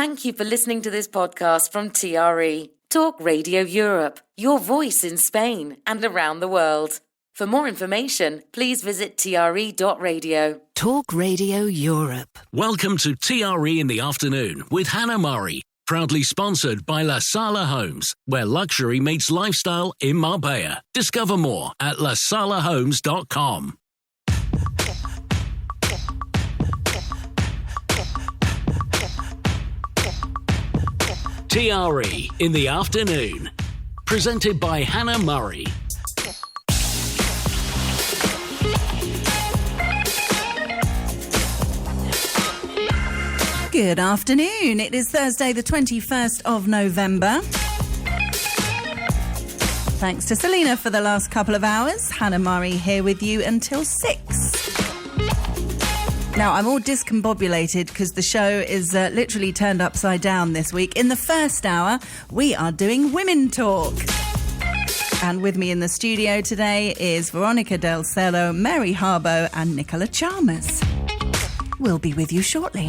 Thank you for listening to this podcast from TRE, Talk Radio Europe, your voice in Spain and around the world. For more information, please visit tre.radio. Talk Radio Europe. Welcome to TRE in the Afternoon with Hannah Murray. Proudly sponsored by La Sala Homes, where luxury meets lifestyle in Marbella. Discover more at lasalahomes.com. TRE in the Afternoon. Presented by Hannah Murray. Good afternoon. It is Thursday, the 21st of November. Thanks to Selena for the last couple of hours. Hannah Murray here with you until 6. Now, I'm all discombobulated because the show is literally turned upside down this week. In the first hour, we are doing Women Talk. And with me in the studio today is Veronica Del Cielo, Mary Harbo and Nicola Chalmers. We'll be with you shortly.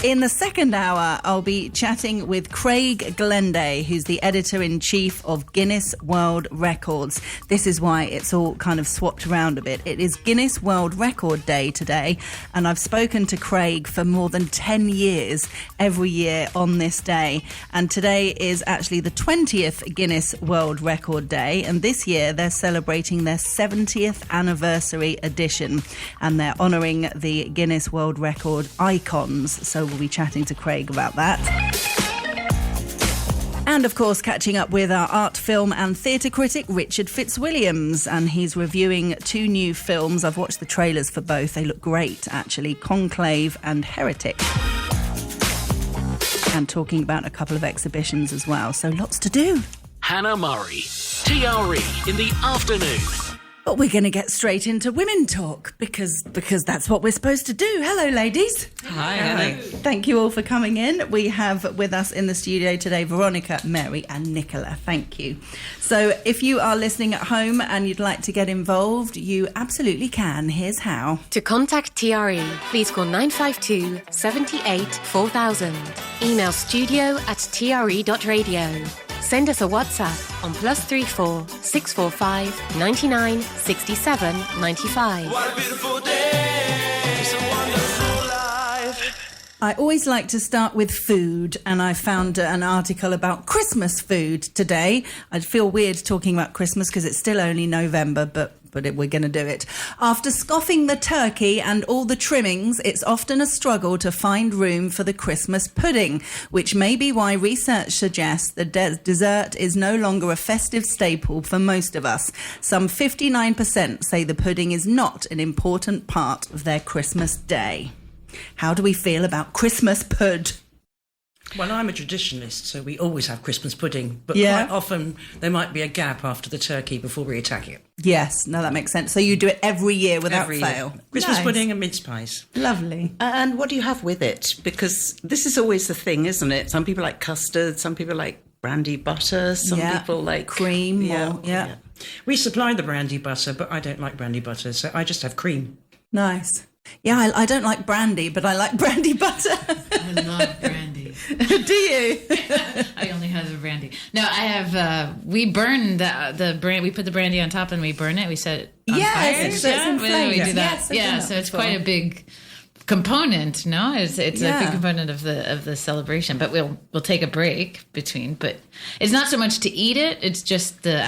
In the second hour, I'll be chatting with Craig Glenday, who's the editor-in-chief of Guinness World Records. This is why it's all kind of swapped around a bit. It is Guinness World Record Day today, and I've spoken to Craig for more than 10 years every year on this day. And today is actually the 20th Guinness World Record Day, and this year they're celebrating their 70th anniversary edition, and they're honouring the Guinness World Record icons. So we'll be chatting to Craig about that. And of course, catching up with our art, film and theatre critic, Richard Fitzwilliams. And he's reviewing 2 new films. I've watched the trailers for both. They look great, actually. Conclave and Heretic. And talking about a couple of exhibitions as well. So lots to do. Hannah Murray. TRE in the Afternoon. But we're going to get straight into Women Talk because that's what we're supposed to do. Hello, ladies. Hi, Hannah. Thank you all for coming in. We have with us in the studio today Veronica, Mary and Nicola. Thank you. So if you are listening at home and you'd like to get involved, you absolutely can. Here's how. To contact TRE, please call 952 78 4000. Email studio@tre.radio. Send us a WhatsApp on +34 645 99 67 95. What a beautiful day, it's a wonderful life. I always like to start with food, and I found an article about Christmas food today. I'd feel weird talking about Christmas because it's still only November, but we're going to do it. After scoffing the turkey and all the trimmings, it's often a struggle to find room for the Christmas pudding, which may be why research suggests the dessert is no longer a festive staple for most of us. Some 59% say the pudding is not an important part of their Christmas day. How do we feel about Christmas pud? Well, I'm a traditionalist, so we always have Christmas pudding, but quite often there might be a gap after the turkey before we attack it. Yes, no, that makes sense. So you do it every year without fail. Christmas pudding and mince pies. Lovely. And what do you have with it? Because this is always the thing, isn't it? Some people like custard, some people like brandy butter, some people like cream. Yeah. We supply the brandy butter, but I don't like brandy butter, so I just have cream. Nice. Yeah, I don't like brandy, but I like brandy butter. I love brandy. Do you? I only have the brandy. No, I have. We burn the brand. We put the brandy on top and we burn it. We set it on fire. So it's in flames. We do that. So it's quite a big component. No, it's a big component of the celebration. But we'll take a break between. But it's not so much to eat it. It's just the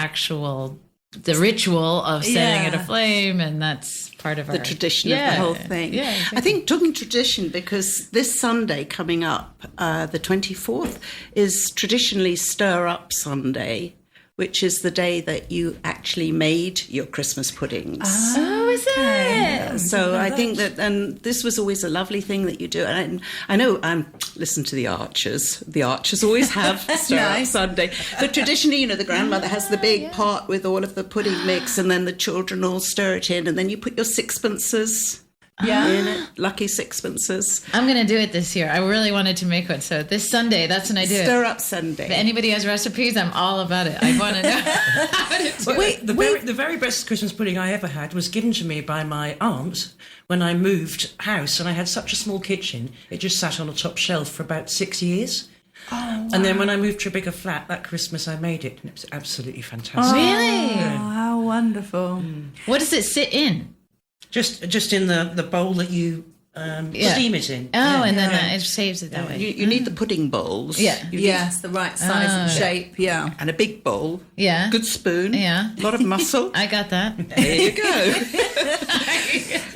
ritual of setting it aflame, and that's part of the tradition of the whole thing. Yeah, exactly. I think talking tradition, because this Sunday coming up, the 24th, is traditionally Stir Up Sunday, which is the day that you actually made your Christmas puddings. Oh, is it? So I think that, and this was always a lovely thing that you do. And I know, listen to the Archers. The Archers always have Stir Up Sunday. But traditionally, the grandmother has the big pot with all of the pudding mix, and then the children all stir it in, and then you put your sixpences in it. Lucky sixpences. I'm going to do it this year. I really wanted to make one. So this Sunday, that's when I do it. Stir up Sunday. If anybody has recipes, I'm all about it. I want to know how to do it. The very best Christmas pudding I ever had was given to me by my aunt when I moved house, and I had such a small kitchen. It just sat on a top shelf for about 6 years. Oh, wow. And then when I moved to a bigger flat that Christmas, I made it, and it was absolutely fantastic. Really? Oh, how wonderful. What does it sit in? Just in the bowl that you steam it in. Oh, and then it saves it that way. You need the pudding bowls. Yeah. Yes, the right size and shape, yeah. And a big bowl. Yeah. Good spoon. Yeah. A lot of muscle. I got that. There you go.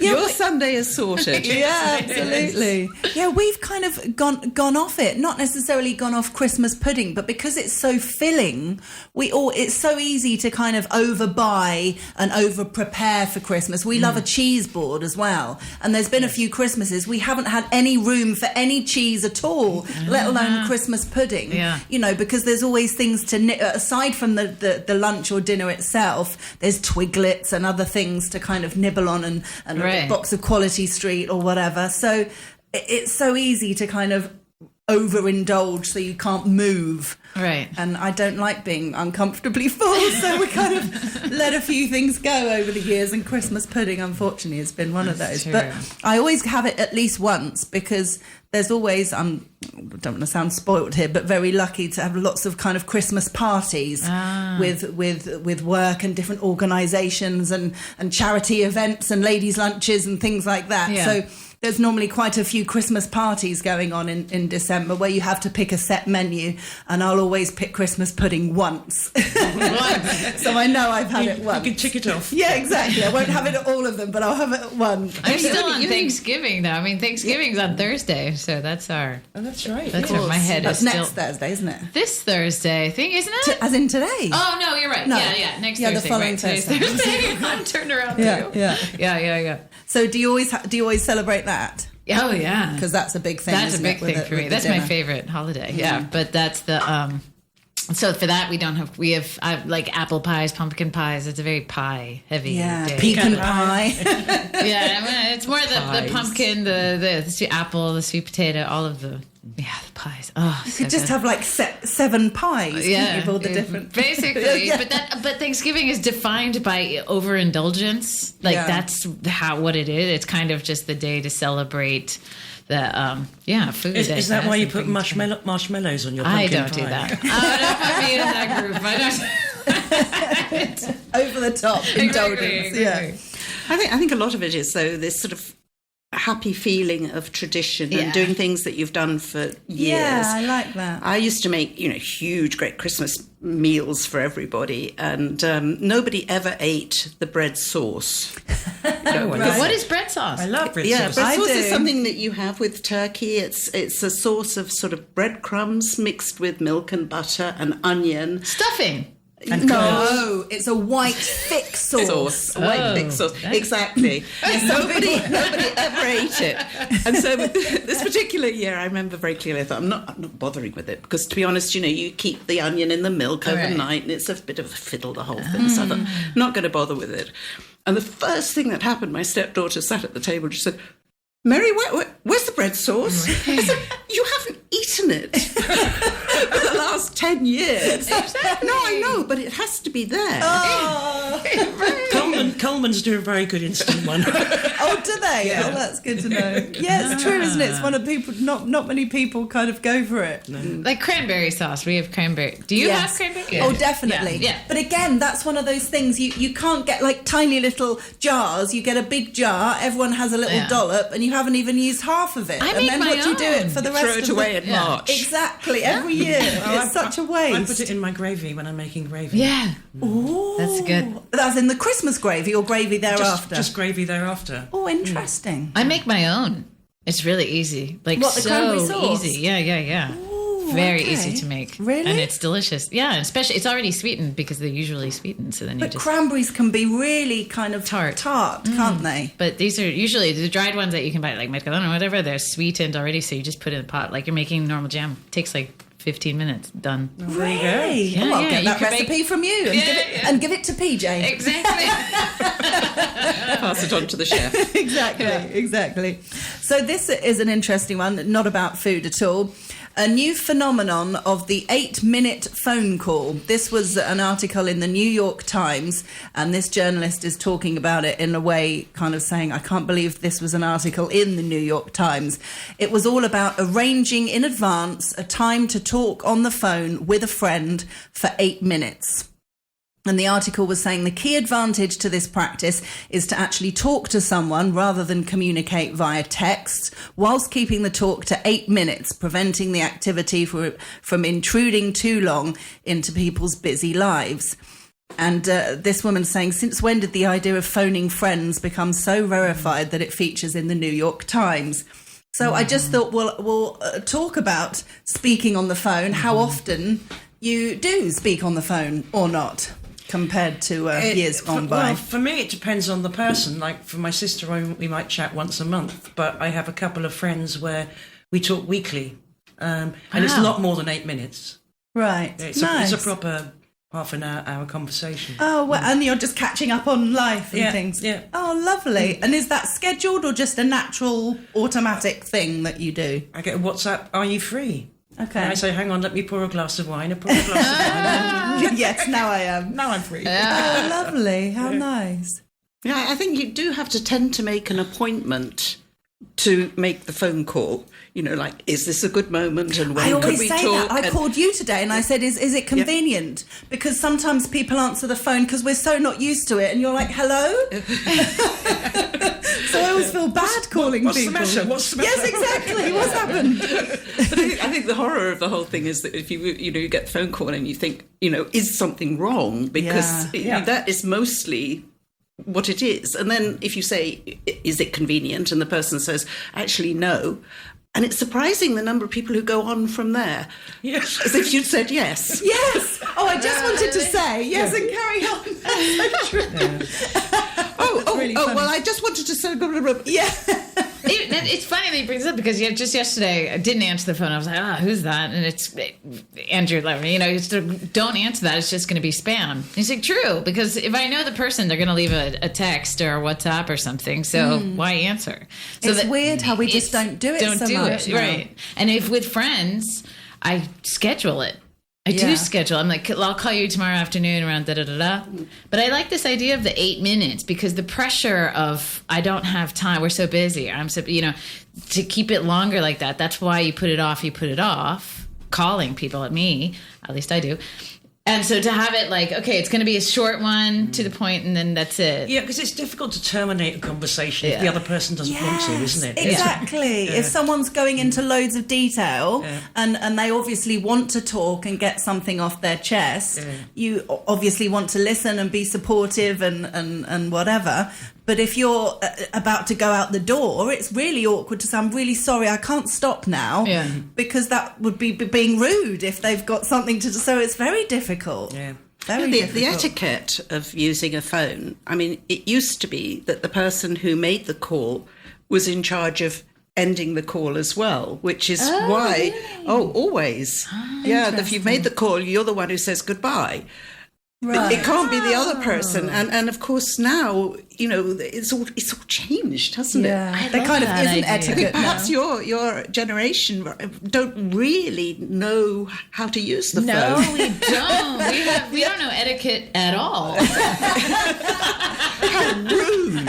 Your Sunday is sorted. Yeah, absolutely. Yeah, we've kind of gone off it. Not necessarily gone off Christmas pudding, but because it's so filling, it's so easy to kind of overbuy and over prepare for Christmas. We love a cheese board as well, and there's been a few Christmases we haven't had any room for any cheese at all, let alone Christmas pudding. Yeah. You know, because there's always things to aside from the lunch or dinner itself. There's twiglets and other things to kind of nibble on and a box of Quality Street or whatever. So it's so easy to kind of overindulge so you can't move. Right. And I don't like being uncomfortably full, so we kind of let a few things go over the years, and Christmas pudding, unfortunately, has been one of those. True. But I always have it at least once, because there's always, I don't want to sound spoiled here, but very lucky to have lots of kind of Christmas parties with work and different organisations and charity events and ladies' lunches and things like that. Yeah. So there's normally quite a few Christmas parties going on in December where you have to pick a set menu, and I'll always pick Christmas pudding once. So I know I've had it once. You can tick it off. Yeah, exactly. I won't have it at all of them, but I'll have it at one. I'm still on Thanksgiving, though. I mean, Thanksgiving's on Thursday, so that's our... Oh, that's right. That's where my head That's is next still... Thursday, isn't it? This Thursday, I think, isn't it? As in today? Oh, no, you're right. No. Yeah, next Yeah, the Thursday. following right. Today's Thursday. I'm turned around, Yeah, too. yeah. Yeah. So do you always celebrate that? Oh, yeah. Because that's a big thing. That's a isn't big it, with thing for me. with That's the my dinner? favorite holiday. Yeah, but that's the... So for that, we have like apple pies, pumpkin pies. It's a very pie heavy day. Pecan pie. Yeah, I mean, it's more the pumpkin, the sweet apple, the sweet potato, all of the pies. Oh, You could just have like 7 pies. yeah, With all the different. basically. Yeah. But Thanksgiving is defined by overindulgence. Like that's what it is. It's kind of just the day to celebrate the food. Is that why you put marshmallows on your pumpkin I don't pie? do that. Don't put me in that group. I don't. Over the top indulgence. Exactly. Yeah. I think a lot of it is, though, this sort of happy feeling of tradition and doing things that you've done for years. Yeah, I like that. I used to make, huge, great Christmas meals for everybody, and nobody ever ate the bread sauce. What is bread sauce? I love bread Yeah, sauce. bread I sauce do. is something that you have with turkey. It's a sauce of sort of breadcrumbs mixed with milk and butter and onion. Stuffing. No, it's a white thick sauce. White thick sauce. Exactly. Nobody ever ate it. And so with this particular year, I remember very clearly, I thought, I'm not bothering with it, because to be honest, you keep the onion in the milk overnight, and it's a bit of a fiddle, the whole thing. So I thought, not going to bother with it. And the first thing that happened, my stepdaughter sat at the table and she said, Mary, where's the bread sauce? I said, you haven't eaten it for the last 10 years. Exactly. No, I know, but it has to be there. Coleman's do a very good instant one. Oh, do they? Yeah. Oh, that's good to know. Yeah, it's true, isn't it? It's one of people. Not many people kind of go for it. Like cranberry sauce. We have cranberry. Do you have cranberry? Oh, definitely. Yeah. But again, that's one of those things you can't get like tiny little jars. You get a big jar. Everyone has a little dollop, and you haven't even used half of it. I and make then my what do you do own. it for the Throw rest it of away the in March. Exactly. Every year. It's such a waste. I put it in my gravy when I'm making gravy. Yeah. Ooh. That's good. That's in the Christmas gravy or gravy thereafter. Just gravy thereafter. Oh, interesting. I make my own. It's really easy. Like What, the so cranberry sauce? easy. Yeah. Ooh, Very okay. easy to make. Really? And it's delicious. Yeah, and especially it's already sweetened because they're usually sweetened. So then you But just cranberries can be really kind of Tart. can't they? But these are usually the dried ones that you can buy, like Mercadona or whatever. They're sweetened already, so you just put it in a pot, like you're making normal jam. It takes like 15 minutes, done. There you go. Hey, Yeah, I'll yeah, get you that can recipe make- from you and give it to PJ. Exactly. Pass it on to the chef. Exactly. So this is an interesting one, not about food at all. A new phenomenon of the 8-minute phone call. This was an article in the New York Times, and this journalist is talking about it in a way kind of saying, I can't believe this was an article in the New York Times. It was all about arranging in advance a time to talk on the phone with a friend for 8 minutes. And the article was saying the key advantage to this practice is to actually talk to someone rather than communicate via text, whilst keeping the talk to 8 minutes, preventing the activity from intruding too long into people's busy lives. And this woman's saying, since when did the idea of phoning friends become so rarefied that it features in the New York Times? So I just thought we'll talk about speaking on the phone, how often you do speak on the phone or not, compared to years gone by. Well, for me, it depends on the person. Like for my sister, we might chat once a month, but I have a couple of friends where we talk weekly, and it's a lot more than 8 minutes. Right, It's nice. a proper half an hour conversation. Oh, well, and you're just catching up on life and things. Yeah. Oh, lovely. And is that scheduled or just a natural, automatic thing that you do? I get a WhatsApp, are you free? Okay. And I say, hang on, let me pour a glass of wine. I pour a glass of wine. Yes, now I am. Now I'm free. Oh, lovely. How nice. Yeah, I think you do have to tend to make an appointment to make the phone call. You know, like, is this a good moment and when I could always we say talk? that. I called you today and I said, is it convenient? Because sometimes people answer the phone because we're so not used to it and you're like, hello? So I always feel bad calling what's the people. matter? What's the matter? Yes, exactly. What's happened? I think the horror of the whole thing is that if you get the phone call and you think, is something wrong? Because that is mostly what it is. And then if you say, is it convenient? And the person says, actually, no. And it's surprising the number of people who go on from there. Yes. As if you'd said yes. Yes. Oh, I just wanted to say yes and carry on. That's so true. Really funny. Well, I just wanted to say, Yeah. It's funny that he brings it up because just yesterday I didn't answer the phone. I was like, who's that? And it's Andrew Levin. Don't answer that. It's just going to be spam. He's like, true, because if I know the person, they're going to leave a text or a WhatsApp or something. So why answer? So It's weird how we just don't do it so much. Right. And if with friends, I schedule it. I do schedule. I'm like, I'll call you tomorrow afternoon around da-da-da-da. But I like this idea of the 8 minutes because the pressure of, I don't have time, we're so busy. I'm so, to keep it longer like that, that's why you put it off, calling people at me, at least I do. And so to have it like, okay, it's going to be a short one to the point and then that's it. Yeah, because it's difficult to terminate a conversation if the other person doesn't want to, isn't it? Exactly. If someone's going into loads of detail and they obviously want to talk and get something off their chest, you obviously want to listen and be supportive and whatever. But if you're about to go out the door, it's really awkward to say, I'm really sorry, I can't stop now. Yeah. Because that would be being rude if they've got something to do. So it's very difficult. Yeah. Very the difficult. etiquette of using a phone, I mean, it used to be that the person who made the call was in charge of ending the call as well, which is why, always. If you've made the call, you're the one who says goodbye. Right. It can't be the other person, and of course now it's all changed, hasn't it? Yeah, there kind of that isn't idea. etiquette Perhaps now. your generation don't really know how to use the No, phone. we don't. We don't know etiquette at all. How rude!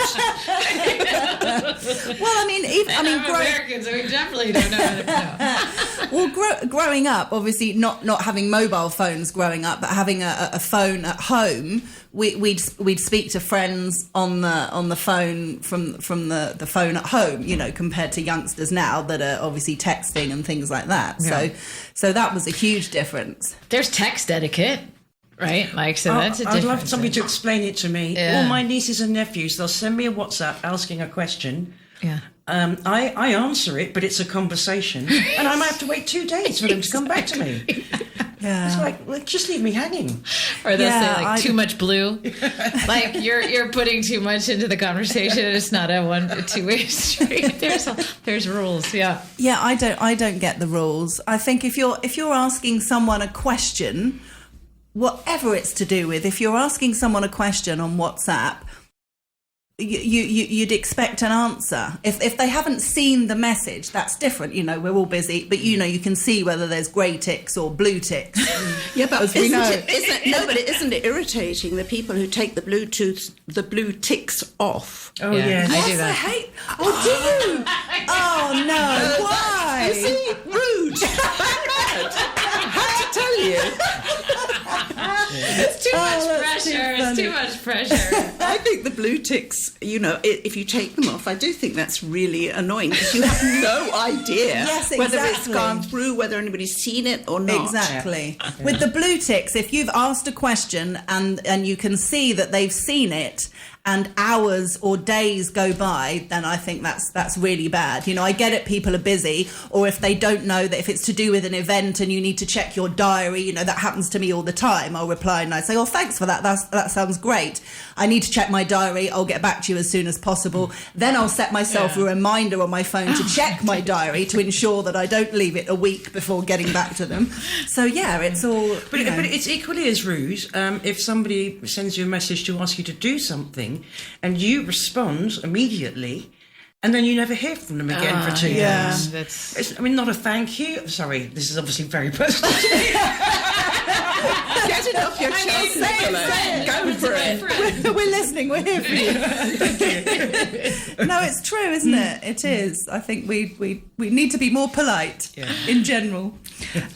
Well, Americans, we definitely don't know etiquette. Well, growing up, obviously not having mobile phones growing up, but having a phone at home, we'd speak to friends on the phone from the phone at home, compared to youngsters now that are obviously texting and things like that. Yeah. So that was a huge difference. There's text etiquette, right? That's a difference. I'd love somebody to explain it to me. Yeah. All my nieces and nephews, they'll send me a WhatsApp asking a question. Yeah. I answer it, but it's a conversation, and I might have to wait 2 days for them to come back to me. Yeah. It's like, well, just leave me hanging. Or they'll Yeah, say like too much blue. Like you're putting too much into the conversation. It's not a two-way street. There's rules. Yeah. Yeah, I don't get the rules. I think if you're asking someone a question, whatever it's to do with, if you're asking someone a question on WhatsApp, you'd expect an answer. If they haven't seen the message, that's different. You know, we're all busy, but you know, you can see whether there's grey ticks or blue ticks. Yeah, but As we know. isn't it irritating, the people who take the blue ticks off? Oh, Yeah. yes. I do Yes, that. I hate. Oh, do you? Oh no! Why? You see, rude. Bad. Had to tell you. It's too much pressure. It's too much pressure. I think the blue ticks, you know, if you take them off, I do think that's really annoying because you have no idea Yes, whether it's exactly. gone through, whether anybody's seen it or not. Exactly. With the blue ticks, if you've asked a question and you can see that they've seen it and hours or days go by, then I think that's really bad. You know, I get it, people are busy, or if they don't know that if it's to do with an event and you need to check your diary, you know, that happens to me all the time. I'll reply and I say, oh, thanks for that. That sounds great. I need to check my diary. I'll get back to you as soon as possible. Then I'll set myself a reminder on my phone to check my diary to ensure that I don't leave it a week before getting back to them. So yeah, it's all. But, you know. but it's equally as rude if somebody sends you a message to ask you to do something and you respond immediately and then you never hear from them again for 2 yeah. years. That's I mean, not a thank you. Sorry, this is obviously very personal. Get it off your chest, Nicola. Go for it. We're listening. We're here for you. No, it's true, isn't it? It is. I think we need to be more polite in general.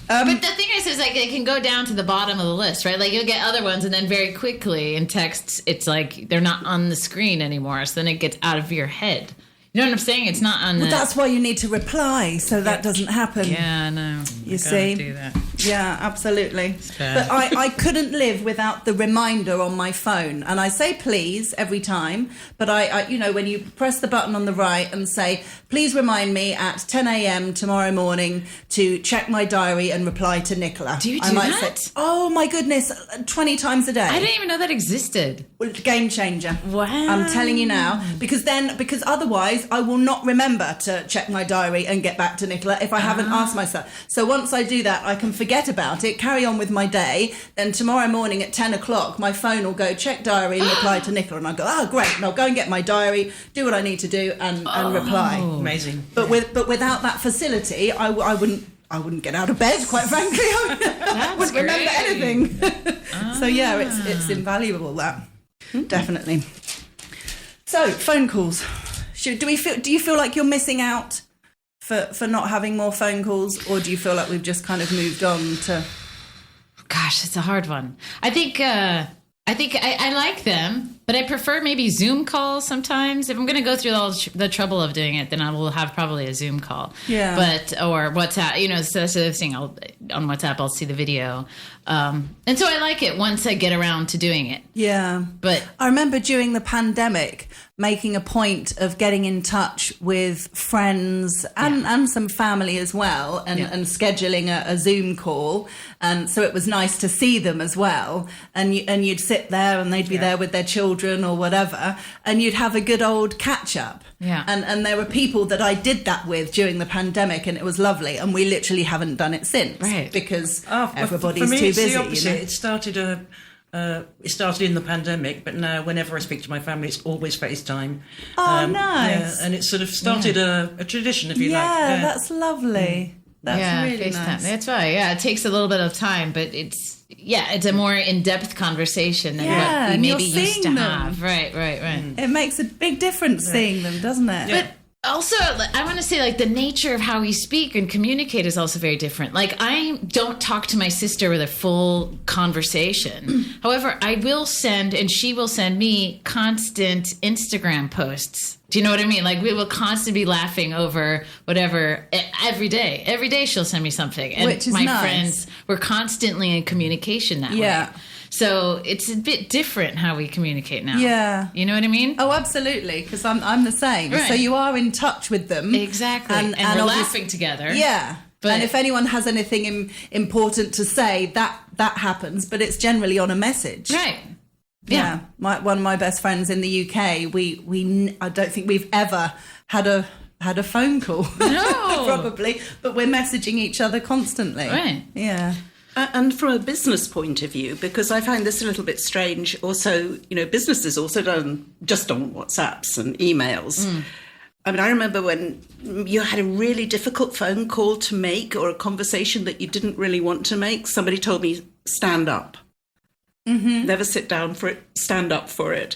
But the thing is like it can go down to the bottom of the list, right? Like you'll get other ones, and then very quickly in texts, it's like they're not on the screen anymore. So then it gets out of your head. You know what I'm saying? It's not on. Well, that's why you need to reply so that doesn't happen. Yeah, no. You see? Do that. Yeah, absolutely. bad. But I couldn't live without the reminder on my phone. And I say please every time, but I you know, when you press the button on the right and say, please remind me at 10 a.m. tomorrow morning to check my diary and reply to Nicola. Do you I do might that? say, oh my goodness, 20 times a day. I didn't even know that existed. Well, game changer. Wow. I'm telling you now, because otherwise I will not remember to check my diary and get back to Nicola if I haven't asked myself. So once I do that, I can forget about it, carry on with my day. Then tomorrow morning at 10 o'clock, my phone will go check diary and reply to Nicola, and I'll go, oh great, and I'll go and get my diary, do what I need to do, and reply. Amazing. But without that facility, I wouldn't get out of bed, quite frankly. I wouldn't remember anything. So yeah, it's invaluable, that. Definitely. So, phone calls. Do you feel like you're missing out for not having more phone calls, or do you feel like we've just kind of moved on to? Gosh, it's a hard one. I think I like them, but I prefer maybe Zoom calls sometimes. If I'm going to go through all the trouble of doing it, then I will have probably a Zoom call. Yeah. Or WhatsApp. You know, so that's the other thing. On WhatsApp, I'll see the video, and so I like it once I get around to doing it. Yeah. But I remember during the pandemic making a point of getting in touch with friends and some family as well, and scheduling a Zoom call. And so it was nice to see them as well. And you'd sit there and they'd be there with their children or whatever, and you'd have a good old catch up. Yeah. And there were people that I did that with during the pandemic, and it was lovely. And we literally haven't done it since. Right. Because For everybody's me, too it's busy. the opposite. You know? It started in the pandemic, but now whenever I speak to my family, it's always FaceTime. Oh, nice. Yeah, and it sort of started a tradition, if you like. Yeah, that's lovely. That's really FaceTime. nice. That's right. Yeah, it takes a little bit of time, but it's a more in-depth conversation than Yeah, what we and you're maybe used to seeing them. have. Right. It makes a big difference seeing them, doesn't it? But also, I want to say, like, the nature of how we speak and communicate is also very different. Like, I don't talk to my sister with a full conversation. However, I will send, and she will send me constant Instagram posts. Do you know what I mean? Like, we will constantly be laughing over whatever every day. Every day she'll send me something. And Which is my nice. friends, we're constantly in communication that Yeah. way. So it's a bit different how we communicate now. Yeah. You know what I mean? Oh, absolutely, because I'm the same. Right. So you are in touch with them. Exactly. And we're obvious- laughing together. Yeah. And if anyone has anything important to say, that happens, but it's generally on a message. Right. Yeah. One of my best friends in the UK, I don't think we've ever had a phone call. No. Probably, but we're messaging each other constantly. Right. Yeah. And from a business point of view, because I find this a little bit strange, also, business is also done just on WhatsApps and emails. I mean, I remember when you had a really difficult phone call to make or a conversation that you didn't really want to make, somebody told me, stand up. Never sit down for it, stand up for it.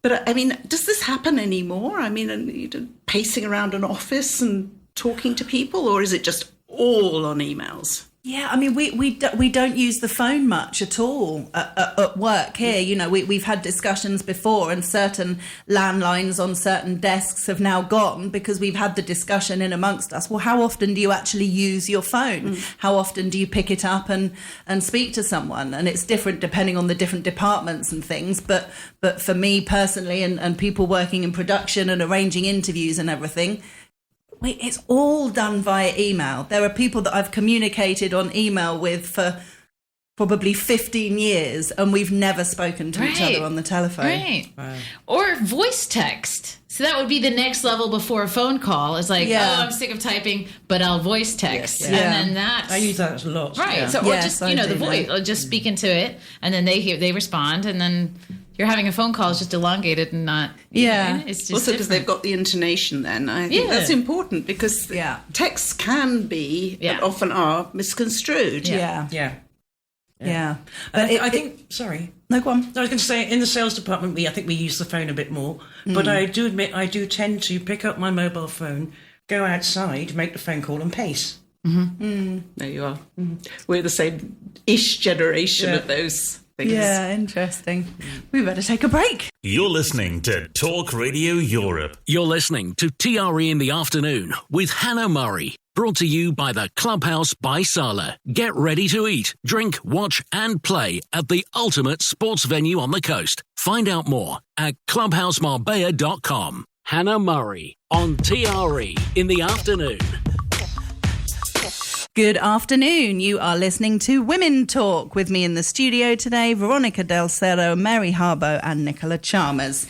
But I mean, does this happen anymore? I mean, are you pacing around an office and talking to people, or is it just all on emails? Yeah, I mean, we don't use the phone much at all at work here. We've had discussions before, and certain landlines on certain desks have now gone because we've had the discussion in amongst us. Well, how often do you actually use your phone? How often do you pick it up and speak to someone? And it's different depending on the different departments and things. But for me personally, and people working in production and arranging interviews and everything, it's all done via email. There are people that I've communicated on email with for probably 15 years, and we've never spoken to each other on the telephone. Right. Or voice text. So that would be the next level before a phone call. It's like, I'm sick of typing, but I'll voice text. Yes. And then that's... I use that a lot. Right. Yeah. So, or just, the voice, or just speak into it, and then they respond, and then... You're having a phone call is just elongated and not... It's just also because they've got the intonation then. I think that's important because texts can be, and often are, misconstrued. Yeah. But I think... Sorry. No, go on. I was going to say, in the sales department, I think we use the phone a bit more. But I do admit, I do tend to pick up my mobile phone, go outside, make the phone call and pace. There you are. We're the same-ish generation of those things. Yeah, interesting. We better take a break. You're listening to Talk Radio Europe. You're listening to TRE in the Afternoon with Hannah Murray. Brought to you by the Clubhouse by Sala. Get ready to eat, drink, watch and play at the ultimate sports venue on the coast. Find out more at clubhousemarbella.com. Hannah Murray on TRE in the Afternoon. Good afternoon. You are listening to Women Talk with me in the studio today, Veronica Del Cerro, Mary Harbo and Nicola Chalmers.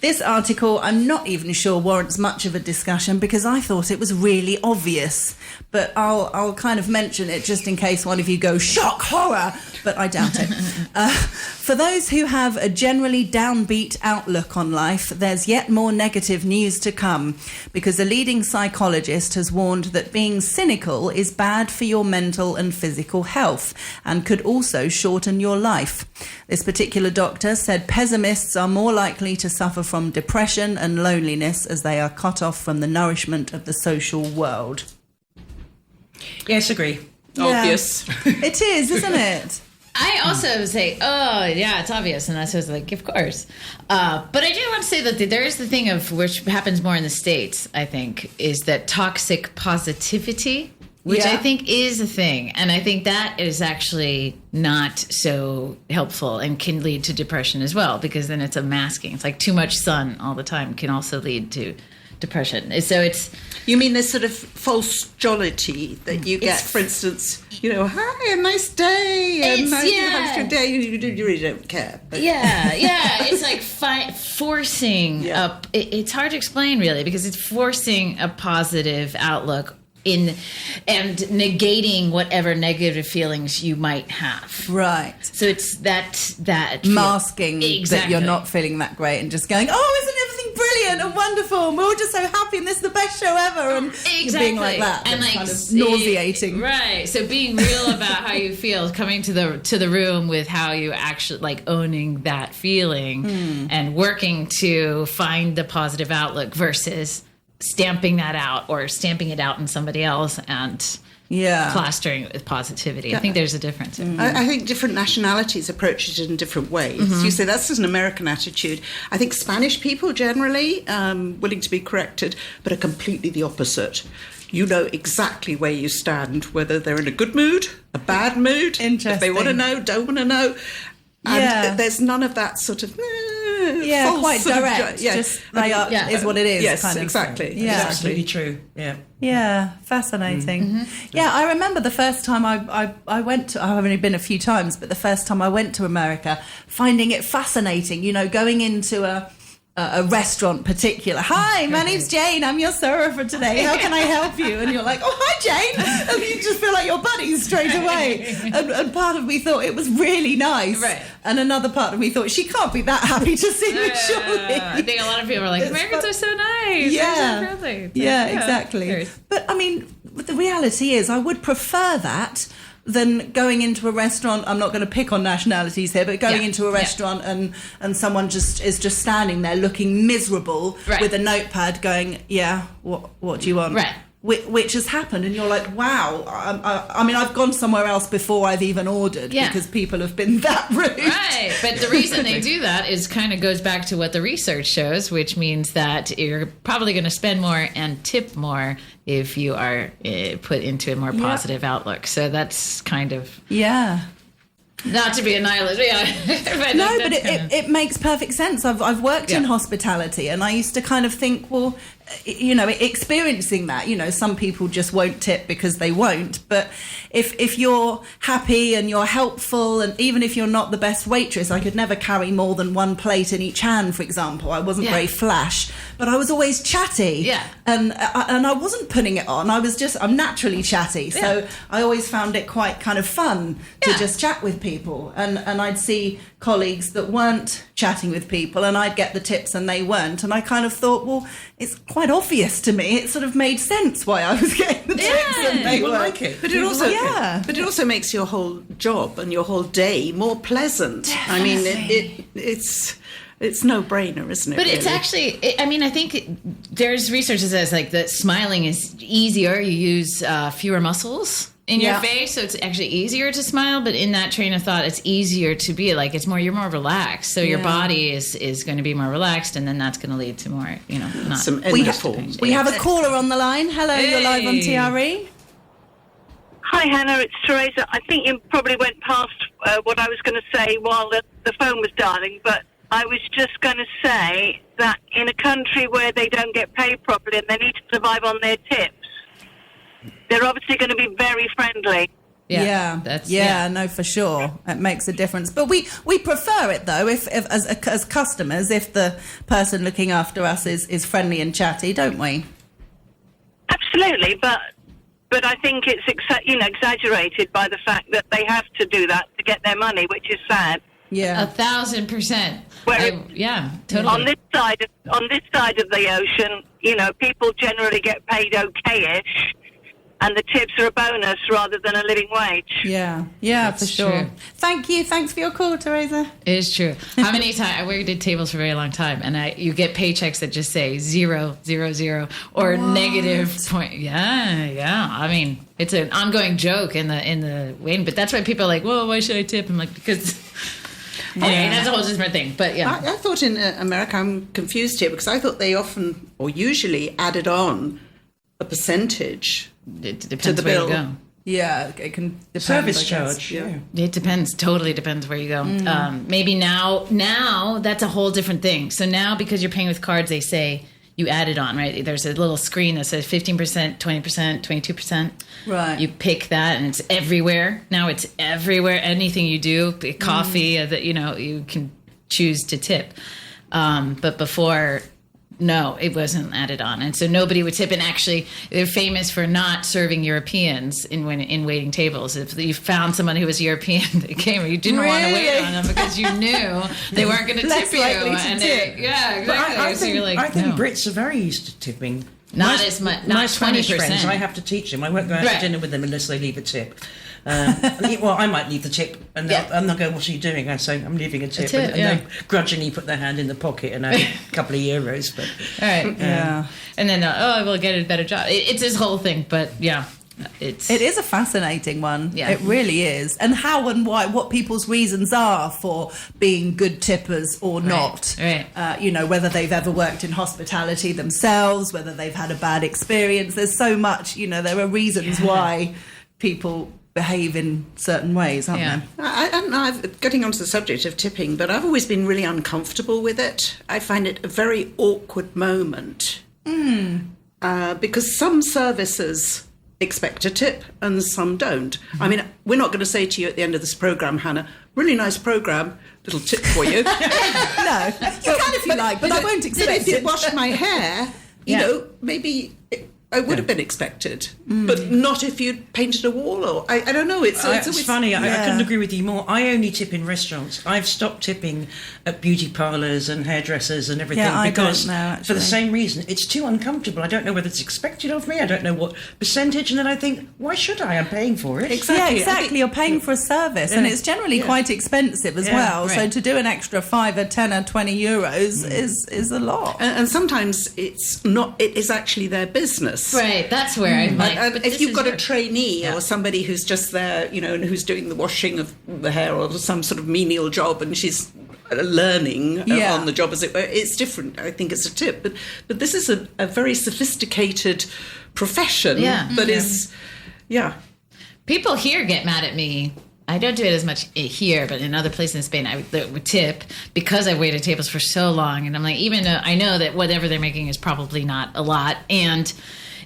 This article, I'm not even sure warrants much of a discussion because I thought it was really obvious. But I'll kind of mention it just in case one of you go, shock, horror, but I doubt it. For those who have a generally downbeat outlook on life, there's yet more negative news to come because a leading psychologist has warned that being cynical is bad for your mental and physical health and could also shorten your life. This particular doctor said pessimists are more likely to suffer from depression and loneliness as they are cut off from the nourishment of the social world. Yes, agree. Obvious. It is, isn't it? I also say, it's obvious. And that's just like, of course. But I do want to say that there is the thing of, which happens more in the States, I think, is that toxic positivity, which I think is a thing. And I think that is actually not so helpful and can lead to depression as well, because then it's a masking. It's like too much sun all the time can also lead to depression. So it's... You mean this sort of false jollity that you get, for instance, hi, a nice day, and nice to have your day, you really don't care. But. It's like forcing up. It's hard to explain, really, because it's forcing a positive outlook and negating whatever negative feelings you might have. Right. So it's that masking that you're not feeling that great and just going, oh, isn't everything brilliant and wonderful and we're all just so happy and this is the best show ever, and being like that and like kind of nauseating. Right. So being real about how you feel, coming to the room with how you actually like owning that feeling and working to find the positive outlook versus stamping that out or stamping it out in somebody else and plastering it with positivity. I think there's a difference. I think different nationalities approach it in different ways. You say that's just an American attitude. I think Spanish people generally willing to be corrected, but are completely the opposite. You know exactly where you stand, whether they're in a good mood, a bad mood, if they want to know, don't want to know. And there's none of that sort of... Yeah, false quite sort of direct. yeah. Just they are, is what it is. Yes, kind of. exactly. It's Yeah. absolutely true. Yeah. Yeah, fascinating. Yeah, I remember the first time I went to, I've only been a few times, but the first time I went to America, finding it fascinating, you know, going into a restaurant particular. Hi, my name's Jane. I'm your server for today. How can I help you? And you're like, oh, hi, Jane. And you just feel like your buddies straight away. And part of me thought it was really nice. Right. And another part of me thought, she can't be that happy to see me, surely. I think a lot of people are like, Americans are so nice. Yeah. They're so friendly. It's like, Yeah, exactly. there's- But I mean, the reality is, I would prefer that than going into a restaurant. I'm not going to pick on nationalities here, but going Yeah, into a yeah. restaurant and someone is just standing there looking miserable Right. with a notepad going, yeah, what do you want? Right. Which has happened, and you're like, wow. I mean, I've gone somewhere else before I've even ordered Yeah. because people have been that rude. Right, but the reason they do that is kind of goes back to what the research shows, which means that you're probably going to spend more and tip more if you are put into a more positive outlook. So that's kind of Yeah. not to be a nihilist, yeah. but No, that's but kind of- it makes perfect sense. I've worked in Yeah. hospitality, and I used to kind of think, well, you know, experiencing that, you know, some people just won't tip because they won't. But if you're happy and you're helpful, and even if you're not the best waitress, I could never carry more than one plate in each hand, for example. I wasn't Yeah. very flash, but I was always chatty. Yeah. And I wasn't putting it on. I'm naturally chatty. So Yeah. I always found it quite kind of fun to Yeah. just chat with people. And I'd see colleagues that weren't chatting with people, and I'd get the tips and they weren't. And I kind of thought, well, it's quite obvious to me. It sort of made sense why I was getting the tips and they People weren't. like it. But it also, Yeah. but it also makes your whole job and your whole day more pleasant. I mean, it's no brainer, isn't it? But it's really? actually, I mean, I think there's research that says like that smiling is easier. You use fewer muscles in your Yeah. face, so it's actually easier to smile. But in that train of thought, it's easier to be like you're more relaxed. So your Yeah. body is going to be more relaxed, and then that's going to lead to more, not Some We, endorphins. we have a caller on the line. Hello, you're live on Hey. TRE. Hi, Hannah. It's Teresa. I think you probably went past what I was going to say while the phone was dialing, but I was just going to say that in a country where they don't get paid properly and they need to survive on their tips, they're obviously going to be very friendly. Yeah, no, for sure, it makes a difference. But we prefer it though, if as customers, if the person looking after us is friendly and chatty, don't we? Absolutely, but I think it's exaggerated by the fact that they have to do that to get their money, which is sad. Yeah, 1,000%. Where Totally. on this side of the ocean, people generally get paid okay-ish, and the tips are a bonus rather than a living wage. Yeah, That's for sure. true. Thank you. Thanks for your call, Teresa. It is true. How many times I worked at tables for a very long time, and you get paychecks that just say 0, 0, 0 or negative point. Yeah. I mean, it's an ongoing joke in the waiting, but that's why people are like, "Well, why should I tip?" I'm like, because. Anyway, that's a whole different thing. But yeah, I thought in America, I'm confused here because I thought they often or usually added on a percentage it to depends the where bill. you go. Yeah, it can depend. Service I guess. charge. Yeah. It depends. Totally depends where you go. Maybe now that's a whole different thing. So now because you're paying with cards, they say you add it on, right? There's a little screen that says 15%, 20%, 22%. Right. You pick that, and it's everywhere. Now it's everywhere. Anything you do, coffee, that you can choose to tip. But before, no, it wasn't added on, and so nobody would tip. And actually, they're famous for not serving Europeans in waiting tables. If you found someone who was European that came, you didn't want to wait Really? on them because you knew they weren't going to Less tip you. likely to And tip. yeah, But exactly. I So think, you're like, I think no. Brits are very used to tipping. Not My- as much- My not Spanish 20%. friends, I have to teach them. I won't go out Right. to dinner with them unless they leave a tip. Well, I might leave the tip, and they'll go, "What are you doing?" I say, "I'm leaving a tip," tip, and yeah. they grudgingly put their hand in the pocket and add a couple of euros. But All right. Yeah. And then, I will get a better job. It's this whole thing, but yeah, It is a fascinating one. Yeah. It really is. And how and why, what people's reasons are for being good tippers or not. right. Whether they've ever worked in hospitality themselves, whether they've had a bad experience. There's so much, there are reasons why people behave in certain ways, aren't they? I don't know, getting onto the subject of tipping, but I've always been really uncomfortable with it. I find it a very awkward moment because some services expect a tip and some don't. I mean, we're not going to say to you at the end of this programme, Hannah, really nice programme, little tip for you. No, you can if you like, but I won't expect if you it. wash my hair, you know, maybe I would have been expected, but not if you'd painted a wall or I don't know. It's funny. I couldn't agree with you more. I only tip in restaurants. I've stopped tipping at beauty parlours and hairdressers and everything because for the same reason, it's too uncomfortable. I don't know whether it's expected of me. I don't know what percentage, and then I think, why should I? I'm paying for it. Exactly. Yeah, exactly. You're paying for a service, and it's generally quite expensive as well. Right. So to do an extra 5 or 10 or 20 euros is a lot. And sometimes it's not. It is actually their business. Right, that's where I'm like... And if you've got a trainee or somebody who's just there, you know, and who's doing the washing of the hair or some sort of menial job and she's learning on the job, as it were, it's different. I think it's a tip. But this is a very sophisticated profession that is... People here get mad at me. I don't do it as much here, but in other places in Spain, I would tip because I've waited tables for so long. And I'm like, even though I know that whatever they're making is probably not a lot. And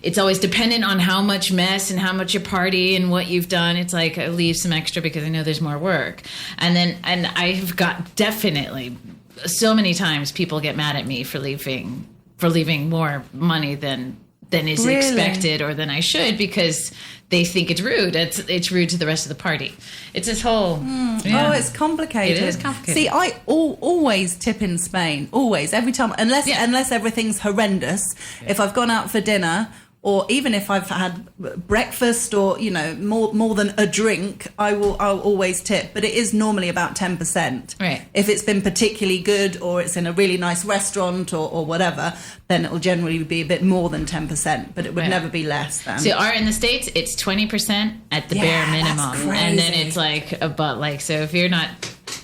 it's always dependent on how much mess and how much you party and what you've done. It's like I leave some extra because I know there's more work. And I've got definitely so many times people get mad at me for leaving more money than is expected or than I should because they think it's rude. It's rude to the rest of the party. It's this whole... Oh, it's complicated. It is complicated. See, I always tip in Spain. Always. Every time. Unless everything's horrendous. If I've gone out for dinner... or even if I've had breakfast or, you know, more than a drink, I'll always tip. But it is normally about 10%. Right. If it's been particularly good or it's in a really nice restaurant or whatever, then it'll generally be a bit more than 10%. But it would never be less than. So in the States, it's 20% at the bare minimum. That's crazy. And then it's so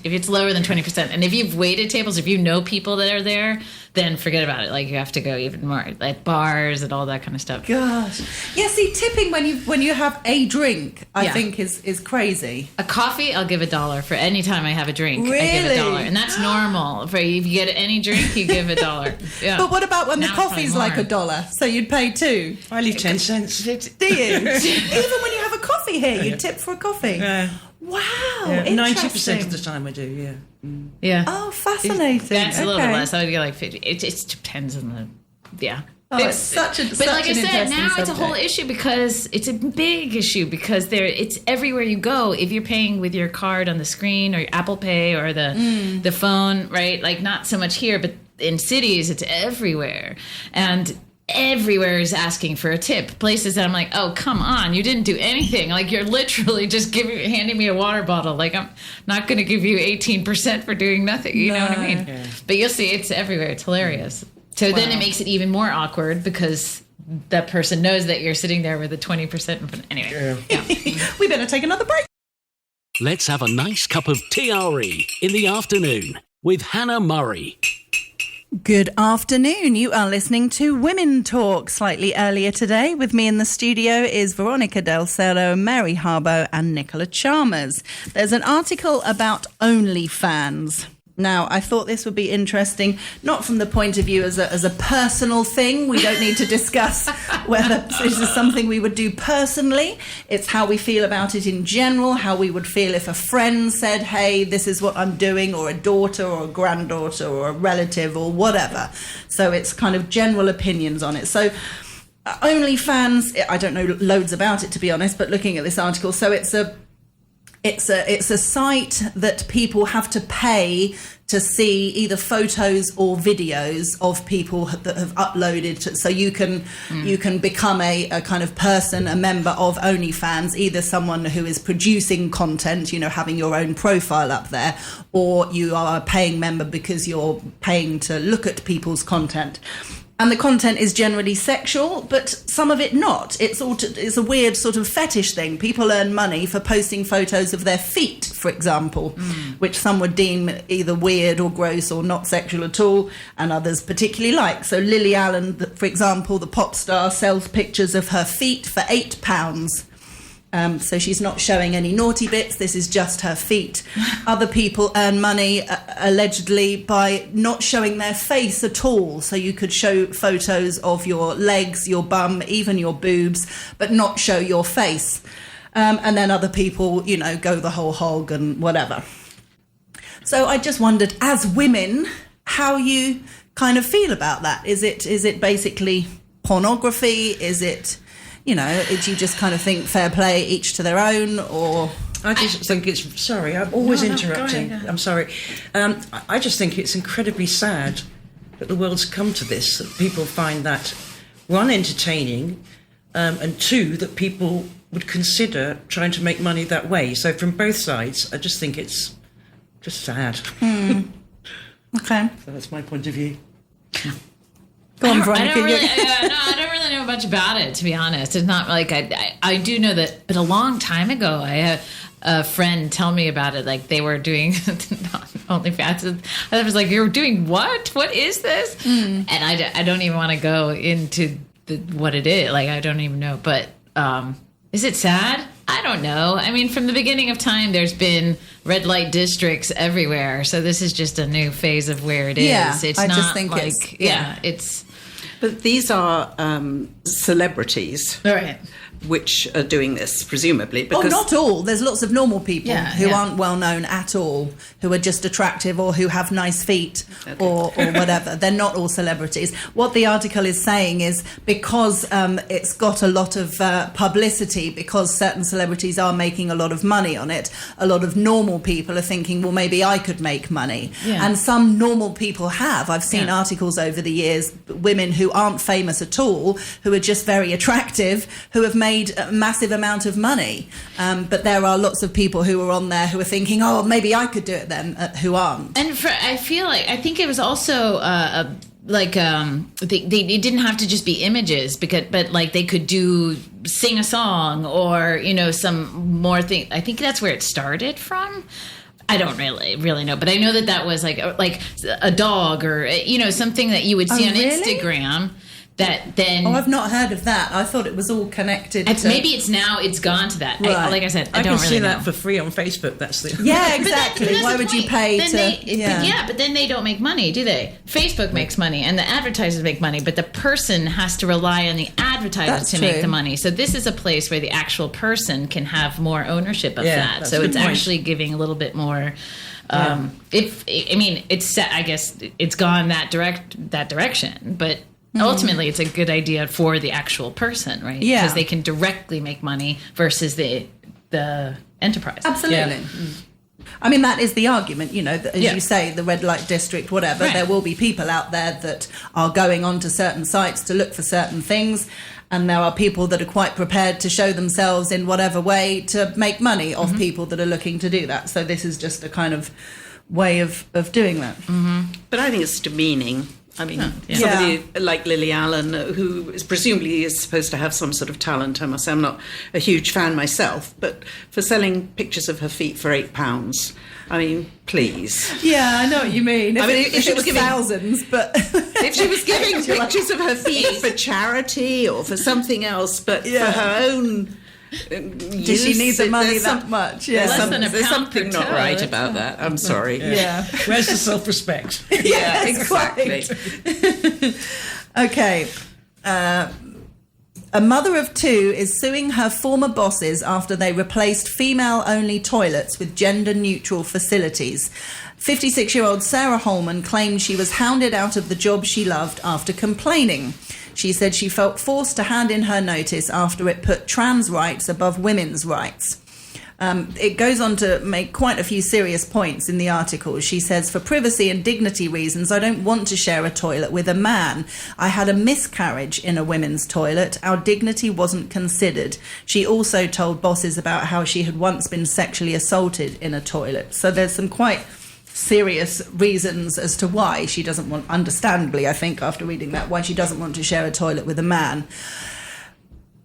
if it's lower than 20%, and if you've waited tables, if you know people that are there, then forget about it. Like you have to go even more at bars and all that kind of stuff. Gosh, yeah. See, tipping when you have a drink, I think is crazy. A coffee, I'll give $1 for any time I have a drink. Really? I give $1, and that's normal. For if you get any drink, you give $1. Yeah. But what about when the coffee's like $1? So you'd pay 2. I leave 10 cents. Do you? Even when you have a coffee here, you tip for a coffee. Wow, 90% of the time I do, Yeah. Oh, fascinating. That's a little bit less. I would get like 50. It depends on the... Oh, it's such a... But like I said, now it's a whole issue because it's a big issue because it's everywhere you go. If you're paying with your card on the screen or your Apple Pay or the phone, right? Like not so much here, but in cities, it's everywhere. And... everywhere is asking for a tip. Places that I'm like, oh, come on, you didn't do anything. Like you're literally just handing me a water bottle. Like I'm not going to give you 18% for doing nothing. You know what I mean? Yeah. But you'll see, it's everywhere. It's hilarious. So then it makes it even more awkward because that person knows that you're sitting there with a 20%. Anyway, we better take another break. Let's have a nice cup of TRE in the afternoon with Hannah Murray. Good afternoon. You are listening to Women Talk. Slightly earlier today, with me in the studio is Veronica Del Cerro, Mary Harbo and Nicola Chalmers. There's an article about OnlyFans. Now, I thought this would be interesting, not from the point of view as a personal thing. We don't need to discuss whether this is something we would do personally. It's how we feel about it in general, how we would feel if a friend said, hey, this is what I'm doing, or a daughter or a granddaughter or a relative or whatever. So it's kind of general opinions on it. So OnlyFans, I don't know loads about it, to be honest, but looking at this article, so it's a site that people have to pay to see either photos or videos of people that have uploaded. So you can become a kind of person, a member of OnlyFans, either someone who is producing content, you know, having your own profile up there, or you are a paying member because you're paying to look at people's content. And the content is generally sexual, but some of it not. It's a weird sort of fetish thing. People earn money for posting photos of their feet, for example, which some would deem either weird or gross or not sexual at all, and others particularly like. So Lily Allen, for example, the pop star, sells pictures of her feet for £8. So she's not showing any naughty bits. This is just her feet. Other people earn money, allegedly, by not showing their face at all. So you could show photos of your legs, your bum, even your boobs, but not show your face. And then other people, go the whole hog and whatever. So I just wondered, as women, how you kind of feel about that. Is it basically pornography? Is it... do you just kind of think fair play, each to their own, or... I just think it's... Sorry, I'm always interrupting. Go ahead. I'm sorry. I just think it's incredibly sad that the world's come to this, that people find that, one, entertaining, and two, that people would consider trying to make money that way. So from both sides, I just think it's just sad. Okay. So that's my point of view. Go on, Veronica. I don't really know much about it, to be honest. It's not like I do know that, but a long time ago, I had a friend tell me about it. Like they were doing OnlyFans. I was like, "You're doing what? What is this?" And I don't even want to go into what it is. Like I don't even know. But is it sad? I don't know. I mean, from the beginning of time, there's been red light districts everywhere. So this is just a new phase of where it is. Yeah, it's I not just think like it's... But these are celebrities, right, which are doing this, presumably. Because not all. There's lots of normal people who aren't well known at all, who are just attractive or who have nice feet or whatever. They're not all celebrities. What the article is saying is because it's got a lot of publicity, because certain celebrities are making a lot of money on it, a lot of normal people are thinking, well, maybe I could make money. Yeah. And some normal people have. I've seen articles over the years, women who aren't famous at all, who are just very attractive, who have made a massive amount of money. But there are lots of people who are on there who are thinking, oh, maybe I could do it then, who aren't. And I think it was also they didn't have to just be images, but like they could sing a song or some more thing. I think that's where it started from. I don't really know, but I know that was like a dog or something that you would see on Instagram. That then... Oh, I've not heard of that. I thought it was all connected to... Maybe it's gone to that. Right. Like I said, I can don't see really know. that for free on Facebook. That's the... Yeah, exactly. Why would you pay But then they don't make money, do they? Facebook makes money and the advertisers make money, but the person has to rely on the advertisers to make the money. So this is a place where the actual person can have more ownership of that. So it's actually giving a little bit more... I guess it's gone that direction, but... Ultimately, it's a good idea for the actual person, right? Yeah. Because they can directly make money versus the enterprise. Absolutely. Yeah. I mean, that is the argument, as you say, the red light district, whatever. Right. There will be people out there that are going onto certain sites to look for certain things. And there are people that are quite prepared to show themselves in whatever way to make money off people that are looking to do that. So this is just a kind of way of doing that. Mm-hmm. But I think it's demeaning. I mean, somebody like Lily Allen, who is presumably supposed to have some sort of talent, I must say, I'm not a huge fan myself, but for selling pictures of her feet for £8, I mean, please. Yeah, I know what you mean. If she was giving thousands, but... if she was giving pictures of her feet for charity or for something else, but for her own... Does she need the money that much? Yeah. There's something not right about that. I'm sorry. Yeah. Where's the self-respect? Yeah, exactly. Okay. A mother of two is suing her former bosses after they replaced female-only toilets with gender-neutral facilities. 56-year-old Sarah Holman claimed she was hounded out of the job she loved after complaining. She said she felt forced to hand in her notice after it put trans rights above women's rights. It goes on to make quite a few serious points in the article. She says, for privacy and dignity reasons, I don't want to share a toilet with a man. I had a miscarriage in a women's toilet. Our dignity wasn't considered. She also told bosses about how she had once been sexually assaulted in a toilet. So there's some quite serious reasons as to why she doesn't want, understandably, I think, after reading that, why she doesn't want to share a toilet with a man.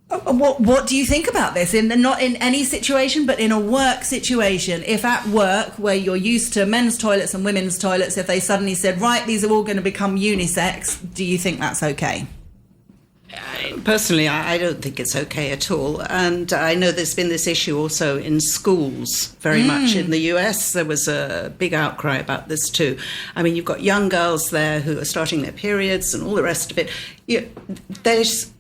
What do you think about this? Not in any situation, but in a work situation. If at work, where you're used to men's toilets and women's toilets, if they suddenly said, right, these are all going to become unisex, do you think that's okay? Personally, I don't think it's okay at all. And I know there's been this issue also in schools very much. In the US, there was a big outcry about this too. I mean, you've got young girls there who are starting their periods and all the rest of it. There's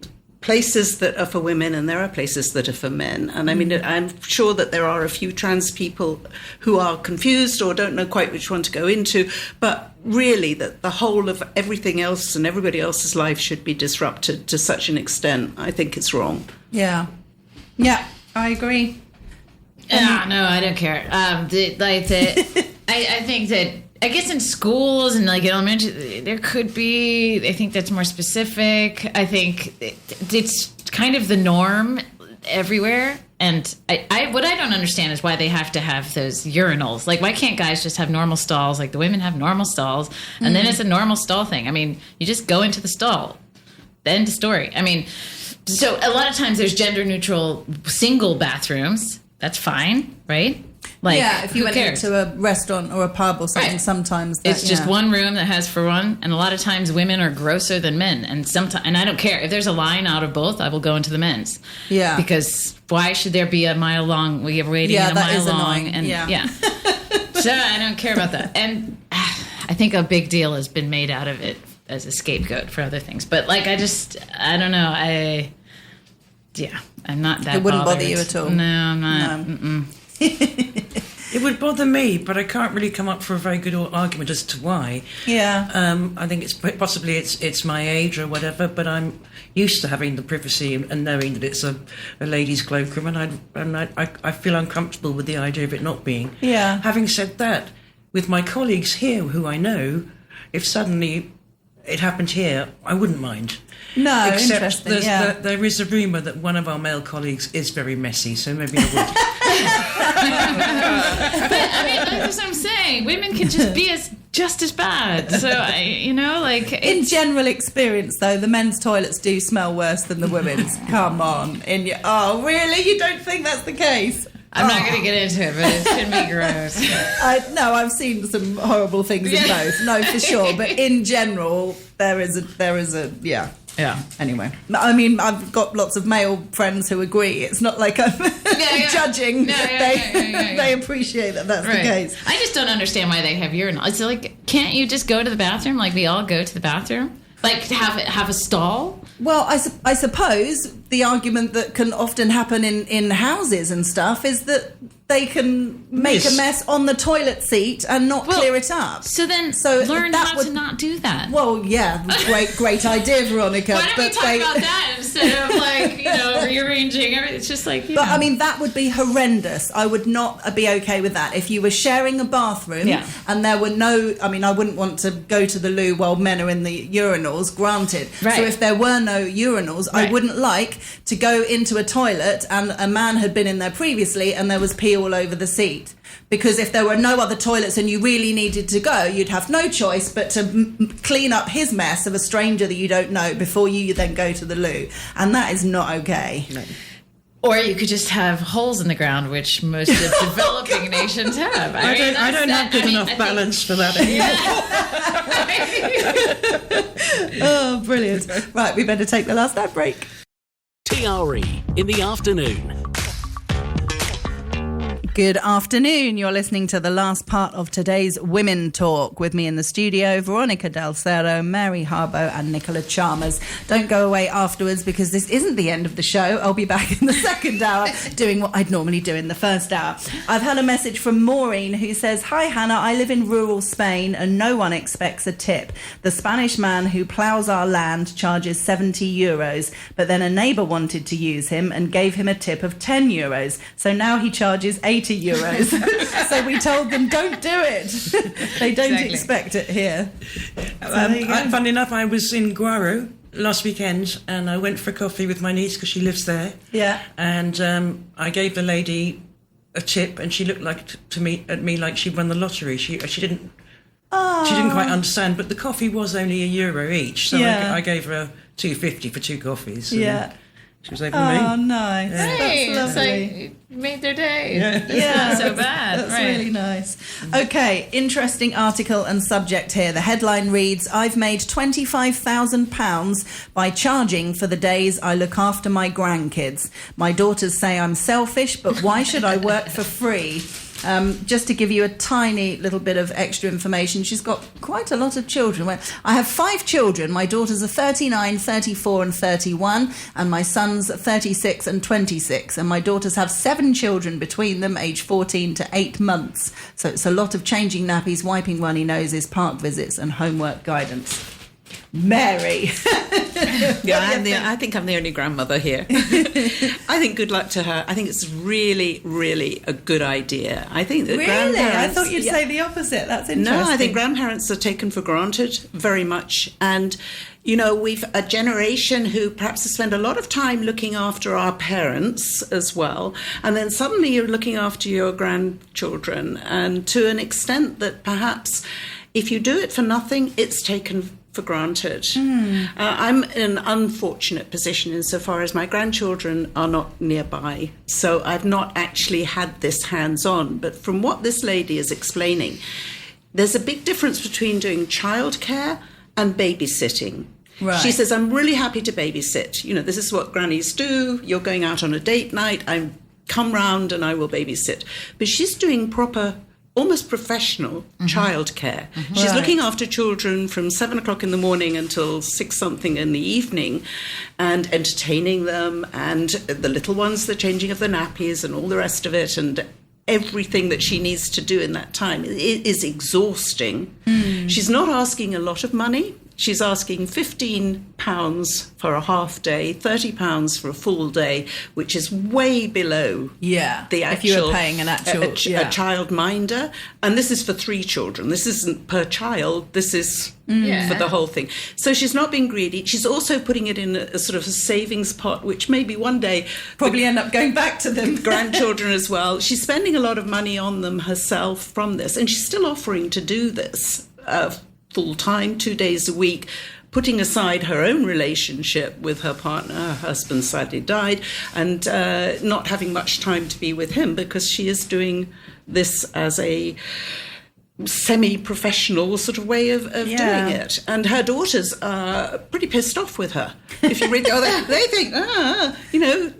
places that are for women and there are places that are for men. And I mean, I'm sure that there are a few trans people who are confused or don't know quite which one to go into, but really that the whole of everything else and everybody else's life should be disrupted to such an extent. I think it's wrong. Yeah, I agree. No, I don't care. I think that, I guess in schools and like elementary, there could be, I think that's more specific. I think it's kind of the norm everywhere. And what I don't understand is why they have to have those urinals. Like, why can't guys just have normal stalls? Like, the women have normal stalls, and then it's a normal stall thing. I mean, you just go into the stall. The end of story. I mean, so a lot of times there's gender neutral single bathrooms. That's fine, right? Like, if you went into a restaurant or a pub or something, sometimes it's just one room that has for one, and a lot of times women are grosser than men, and I don't care if there's a line out of both. I will go into the men's, because why should there be a mile long? We have waiting a mile long, and so I don't care about that. And I think a big deal has been made out of it as a scapegoat for other things. But like, I don't know. I'm not that. It wouldn't bothered. bother you at all. No, I'm not. No. It would bother me, but I can't really come up for a very good argument as to why. I think it's possibly it's my age or whatever, but I'm used to having the privacy and knowing that it's a ladies' cloakroom, and I feel uncomfortable with the idea of it not being. Having said that, with my colleagues here who I know, if suddenly it happened here, I wouldn't mind. No, except interesting. there is a rumour that one of our male colleagues is very messy, so maybe I would. But I mean, that's what I'm saying. Women can just be just as bad. So in general experience, though, the men's toilets do smell worse than the women's. Come on, oh, really? You don't think that's the case? I'm not going to get into it, but it can be gross. I've seen some horrible things in both. No, for sure. But in general, there is a Anyway, I mean, I've got lots of male friends who agree. It's not like I'm judging. They appreciate that that's the case. I just don't understand why they have urinals. It's like, can't you just go to the bathroom? Like, we all go to the bathroom? Like, have a stall? Well, I suppose the argument that can often happen in houses and stuff is that they can make a mess on the toilet seat and not clear it up. So learn how to not do that. Well, yeah, great idea, Veronica. Why don't we talk about that instead of rearranging everything? It's just like, I mean, that would be horrendous. I would not be okay with that. If you were sharing a bathroom and there were I wouldn't want to go to the loo while men are in the urinals, granted. Right. So if there were no urinals, I wouldn't like to go into a toilet and a man had been in there previously and there was pee all over the seat. Because if there were no other toilets and you really needed to go, you'd have no choice but to clean up his mess of a stranger that you don't know before you then go to the loo. And that is not okay. No. Or you could just have holes in the ground, which most of developing nations have. I don't have good enough balance for that anymore. Oh, brilliant. Right, we better take the last ad break. TRE in the afternoon. Good afternoon. You're listening to the last part of today's Women Talk with me in the studio, Veronica Del Cerro, Mary Harbo and Nicola Chalmers. Don't go away afterwards because this isn't the end of the show. I'll be back in the second hour doing what I'd normally do in the first hour. I've had a message from Maureen who says, "Hi Hannah, I live in rural Spain and no one expects a tip. The Spanish man who ploughs our land charges €70, but then a neighbour wanted to use him and gave him a tip of €10. So now he charges €80. So we told them, don't do it. They don't expect it here. Funny enough, I was in Guaro last weekend and I went for coffee with my niece because she lives there. Yeah. And I gave the lady a tip and she looked like at me like she'd won the lottery. She didn't quite understand, but the coffee was only €1 each. So I gave her $2.50 for 2 coffees. Yeah. She was over me. Oh, nice. Hey, that's lovely. It's like, made their day. Yeah. Not so bad. That's really nice. Okay, interesting article and subject here. The headline reads, I've made £25,000 by charging for the days I look after my grandkids. My daughters say I'm selfish, but why should I work for free? Just to give you a tiny little bit of extra information, she's got quite a lot of children. Well, I have 5 children. My daughters are 39, 34 and 31, and my sons are 36 and 26. And my daughters have 7 children between them, aged 14 to 8 months. So it's a lot of changing nappies, wiping runny noses, park visits and homework guidance. Mary. I think I'm the only grandmother here. I think good luck to her. I think it's really, really a good idea. I think that Really? grandparents... I thought you'd say the opposite. That's interesting. No, I think grandparents are taken for granted very much. And, you know, we've a generation who perhaps spend a lot of time looking after our parents as well. And then suddenly you're looking after your grandchildren. And to an extent that perhaps if you do it for nothing, it's taken for granted. I'm in an unfortunate position insofar as my grandchildren are not nearby, so I've not actually had this hands-on. But from what this lady is explaining, there's a big difference between doing childcare and babysitting. Right. She says, I'm really happy to babysit. You know, this is what grannies do. You're going out on a date night, I come round and I will babysit. But she's doing proper, almost professional childcare. She's Right. looking after children from 7 o'clock in the morning until 6 something in the evening and entertaining them, and the little ones, the changing of the nappies and all the rest of it, and everything that she needs to do in that time. It is exhausting. She's not asking a lot of money. She's asking £15 for a half day, £30 for a full day, which is way below the actual, if you were paying an actual a childminder. And this is for 3 children. This isn't per child. This is for the whole thing. So she's not being greedy. She's also putting it in a sort of a savings pot, which maybe one day probably end up going back to them. Grandchildren as well. She's spending a lot of money on them herself from this, and she's still offering to do this full-time, 2 days a week, putting aside her own relationship with her partner. Her husband sadly died, and not having much time to be with him because she is doing this as a semi-professional sort of way of doing it. And her daughters are pretty pissed off with her. If you read, they think, you know,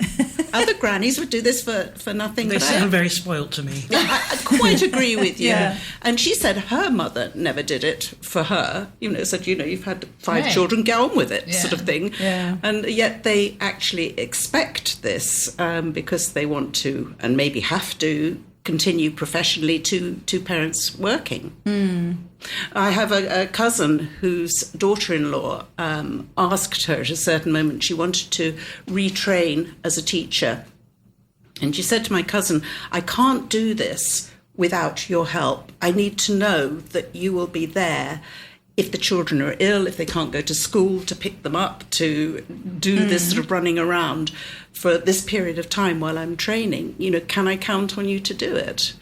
other grannies would do this for nothing. They sound very spoilt to me. I quite agree with you. And she said her mother never did it for her. You know, said, you know, you've had 5 children, get on with it, sort of thing. And yet they actually expect this because they want to, and maybe have to, continue professionally to parents working. I have a cousin whose daughter-in-law asked her at a certain moment, she wanted to retrain as a teacher. And she said to my cousin, I can't do this without your help. I need to know that you will be there if the children are ill, if they can't go to school, to pick them up, to do this sort of running around for this period of time while I'm training. You know, can I count on you to do it?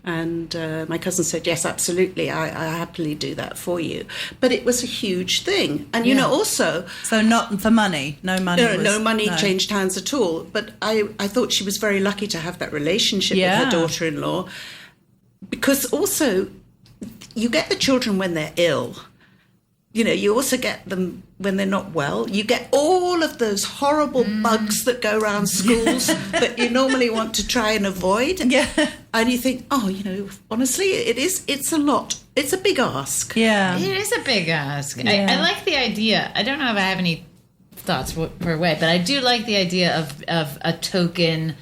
And my cousin said, yes, absolutely, I happily do that for you. But it was a huge thing. And, you know, also... So not for money? No money? No money changed hands at all. But I thought she was very lucky to have that relationship with her daughter-in-law. Because also, you get the children when they're ill. You know, you also get them when they're not well. You get all of those horrible bugs that go around schools that you normally want to try and avoid. And you think, oh, you know, honestly, it's a lot. It's a big ask. It is a big ask. I like the idea. I don't know if I have any thoughts per way, but I do like the idea of a token,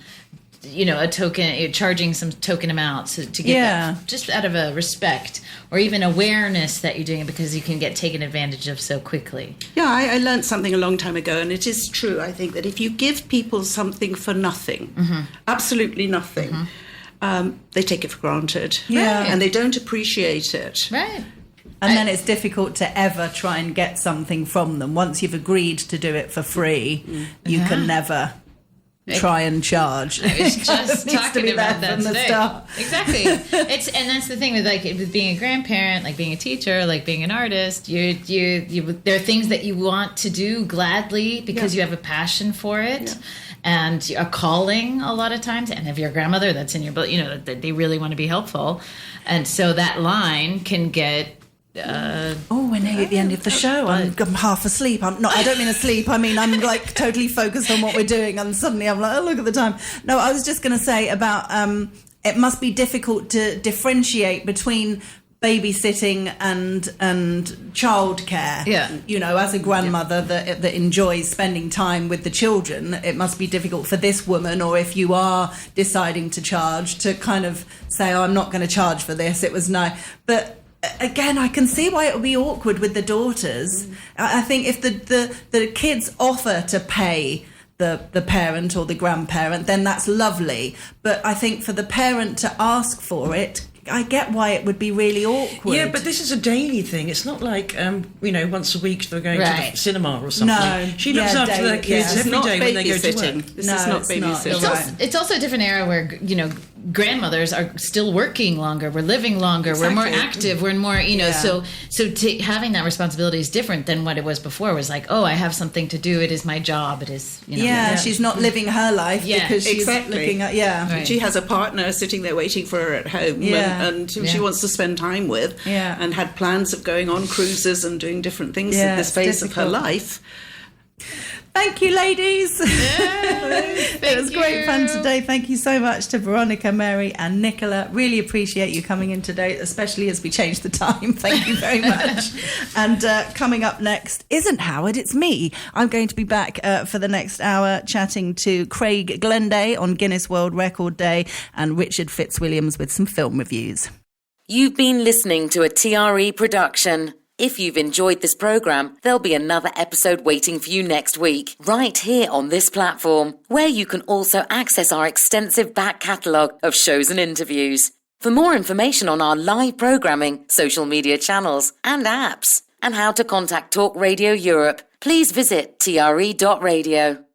you know, charging some token amounts to get that, just out of a respect or even awareness that you're doing it, because you can get taken advantage of so quickly. Yeah, I learned something a long time ago, and it is true, I think, that if you give people something for nothing, absolutely nothing, they take it for granted. And they don't appreciate it. Right. And then it's difficult to ever try and get something from them. Once you've agreed to do it for free, you can never try and charge. I was just talking about that today. Start. Exactly. And that's the thing with being a grandparent, like being a teacher, like being an artist. You there are things that you want to do gladly because you have a passion for it. and are calling a lot of times. And if you're a grandmother that's in your boat, that they really want to be helpful. And so that line can get... we're nearly at the end of the show. I'm half asleep. I don't mean asleep. I mean, I'm like totally focused on what we're doing. And suddenly I'm like, oh, look at the time. No, I was just going to say about, it must be difficult to differentiate between babysitting and childcare. Yeah. As a grandmother that enjoys spending time with the children, it must be difficult for this woman, or if you are deciding to charge, to kind of say, oh, I'm not going to charge for this. It was nice. But again, I can see why it would be awkward with the daughters. I think if the kids offer to pay the parent or the grandparent, then that's lovely. But I think for the parent to ask for it, I get why it would be really awkward. Yeah, but this is a daily thing. It's not like, once a week they're going to the cinema or something. No. She looks after their kids every day when they go to work. This is not babysitting. It's also a different era where, grandmothers are still working longer. We're living longer. Exactly. We're more active. We're more, so having that responsibility is different than what it was before. It was like, oh, I have something to do. It is my job. It is, she's not living her life because she's looking at, Right. She has a partner sitting there waiting for her at home and who she wants to spend time with and had plans of going on cruises and doing different things in this phase of her life. Thank you, ladies. It was great fun today. Thank you so much to Veronica, Mary and Nicola. Really appreciate you coming in today, especially as we change the time. Thank you very much. And coming up next isn't Howard, it's me. I'm going to be back for the next hour chatting to Craig Glenday on Guinness World Record Day and Richard Fitzwilliams with some film reviews. You've been listening to a TRE production. If you've enjoyed this programme, there'll be another episode waiting for you next week, right here on this platform, where you can also access our extensive back catalogue of shows and interviews. For more information on our live programming, social media channels and apps, and how to contact Talk Radio Europe, please visit tre.radio.